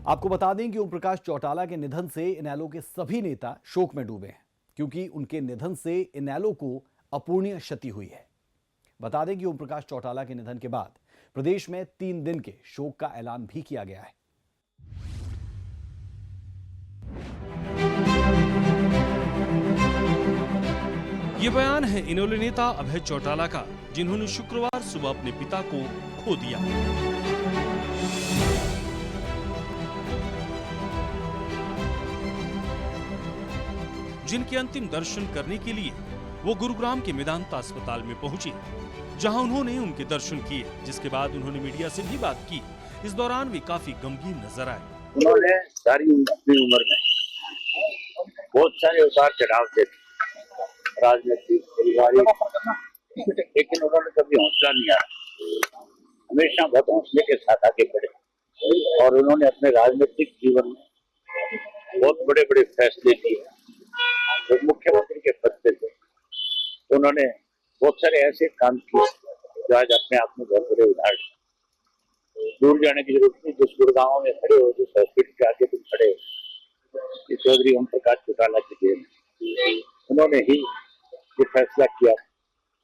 आपको बता दें कि ओम प्रकाश चौटाला के निधन से इनेलो के सभी नेता शोक में डूबे हैं, क्योंकि उनके निधन से इनेलो को अपूरणीय क्षति हुई है। बता दें कि ओम प्रकाश चौटाला के निधन के बाद प्रदेश में 3 दिन के शोक का ऐलान भी किया गया है। ये बयान है इनेलो नेता अभय चौटाला का, जिन्होंने शुक्रवार सुबह अपने पिता को खो दिया। जिनके अंतिम दर्शन करने के लिए वो गुरुग्राम के मेदांता अस्पताल में पहुंचे, जहां उन्होंने उनके दर्शन किए, जिसके बाद उन्होंने मीडिया से भी बात की। इस दौरान वे काफी गमगीन नजर आए। उन्होंने सारी अपनी उम्र में बहुत सारे उतार चढ़ाव थे, राजनीतिक, पारिवारिक, लेकिन उन्होंने कभी हौसला नहीं हारा। हमेशा बहुत हौसले के साथ आगे बढ़े और उन्होंने अपने राजनीतिक जीवन में बहुत बड़े बड़े फैसले लिए। जब मुख्यमंत्री के पद पे थे, उन्होंने बहुत सारे ऐसे काम किए जो आज अपने आप में बहुत बड़े उदाहरण। दूर जाने की जरूरत नहीं, जिस गुड़गांव में खड़े हो, जिस हॉस्पिटल के आगे तुम खड़े हो, ये चौधरी ओम प्रकाश चौटाला की देन। उन्होंने ही ये फैसला किया।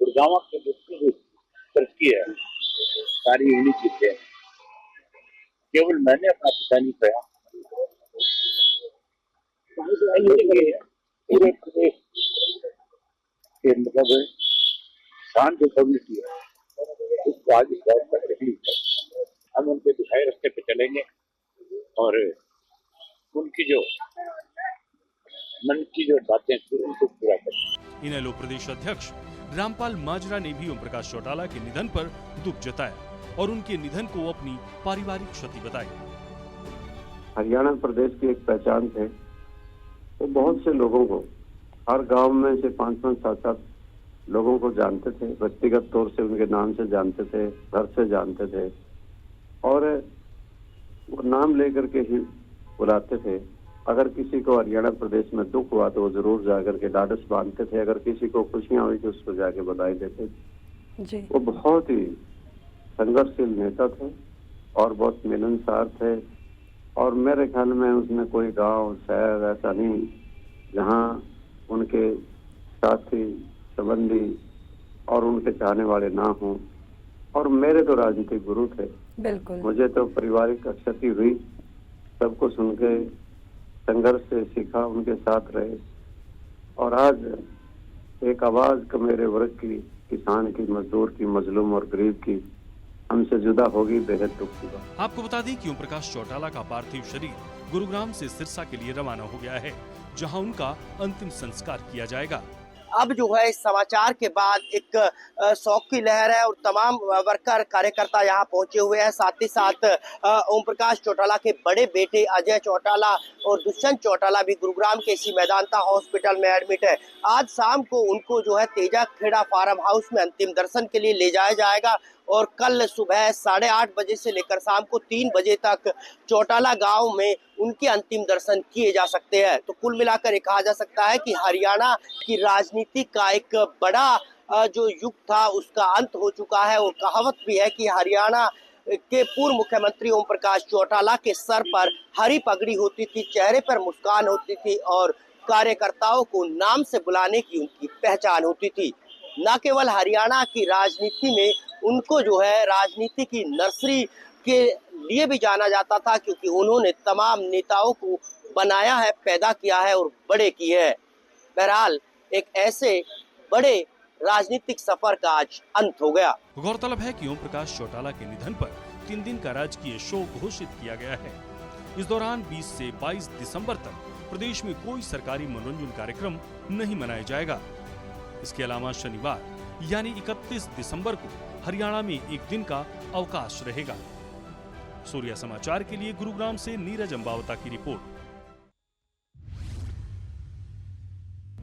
गुड़गांव की जितनी भी तरक्की है, सारी उन्हीं की देन। केवल मैंने अपना पिता नहीं पाया, पूरे प्रदेश के मतलब शान जो कम्युनिटी है, उसको आगे बढ़ रही है। हम उनके दिखाए रास्ते पे चलेंगे और उनकी जो मन की जो बातें थी उनको पूरा करेंगे। इनेलो प्रदेश अध्यक्ष रामपाल माजरा ने भी ओम प्रकाश चौटाला के निधन पर दुख जताया और उनके निधन को अपनी पारिवारिक क्षति बताई। हरियाणा प्रदेश की एक पहचान थे। वो बहुत से लोगों को, हर गांव में से 5-5, 7-7 लोगों को जानते थे, व्यक्तिगत तौर से उनके नाम से जानते थे, घर से जानते थे और वो नाम लेकर के ही बुलाते थे। अगर किसी को हरियाणा प्रदेश में दुख हुआ तो वो जरूर जाकर के ढाढ़स बांधते थे। अगर किसी को खुशियां हुई तो उसको जाके बधाई देते थे जी। वो बहुत ही संघर्षशील नेता थे और बहुत मिलनसार थे और मेरे ख्याल में उसमें कोई गांव शहर ऐसा नहीं जहां उनके साथी, संबंधी और उनके चाहने वाले ना हों। और मेरे तो राजनीतिक गुरु थे, बिल्कुल। मुझे तो पारिवारिक क्षति हुई, सबको सुन के संघर्ष से सीखा, उनके साथ रहे और आज एक आवाज का मेरे वर्ग की, किसान की, मजदूर की, मजलूम और गरीब की हमसे जुदा होगी, बेहद दुख हुआ। आपको बता दें कि ओम प्रकाश चौटाला का पार्थिव शरीर गुरुग्राम से सिरसा के लिए रवाना हो गया है, जहां उनका अंतिम संस्कार किया जाएगा। अब जो है इस समाचार के बाद एक शौक की लहर है और तमाम वर्कर कार्यकर्ता यहाँ पहुंचे हुए हैं। साथ ही साथ ओम प्रकाश चौटाला के बड़े बेटे अजय चौटाला और दुष्यंत चौटाला भी गुरुग्राम के इसी मेदांता हॉस्पिटल में एडमिट है। आज शाम को उनको जो है तेजा खेड़ा फार्म हाउस में अंतिम दर्शन के लिए ले जाया जाएगा और कल सुबह 8:30 बजे से लेकर शाम को 3 बजे तक चौटाला गांव में उनके अंतिम दर्शन किए जा सकते हैं। तो कुल मिलाकर ये कहा जा सकता है कि हरियाणा की राजनीति का एक बड़ा जो युग था उसका अंत हो चुका है और कहावत भी है कि हरियाणा के पूर्व मुख्यमंत्री ओम प्रकाश चौटाला के सर पर हरी पगड़ी होती थी, चेहरे पर मुस्कान होती थी और कार्यकर्ताओं को नाम से बुलाने की उनकी पहचान होती थी। न केवल हरियाणा की राजनीति में उनको जो है राजनीति की नर्सरी के लिए भी जाना जाता था, क्योंकि उन्होंने तमाम नेताओं को बनाया है, पैदा किया है और बड़े किए हैं। बहरहाल एक ऐसे बड़े राजनीतिक सफर का आज अंत हो गया। गौरतलब है कि ओम प्रकाश चौटाला के निधन पर 3 दिन का राजकीय शोक घोषित किया गया है। इस दौरान 20 से 22 दिसंबर तक प्रदेश में कोई सरकारी मनोरंजन कार्यक्रम नहीं मनाया जाएगा। इसके अलावा शनिवार यानी 31 दिसंबर को हरियाणा में एक दिन का अवकाश रहेगा। सूर्या समाचार के लिए गुरुग्राम से नीरज अंबावता की रिपोर्ट।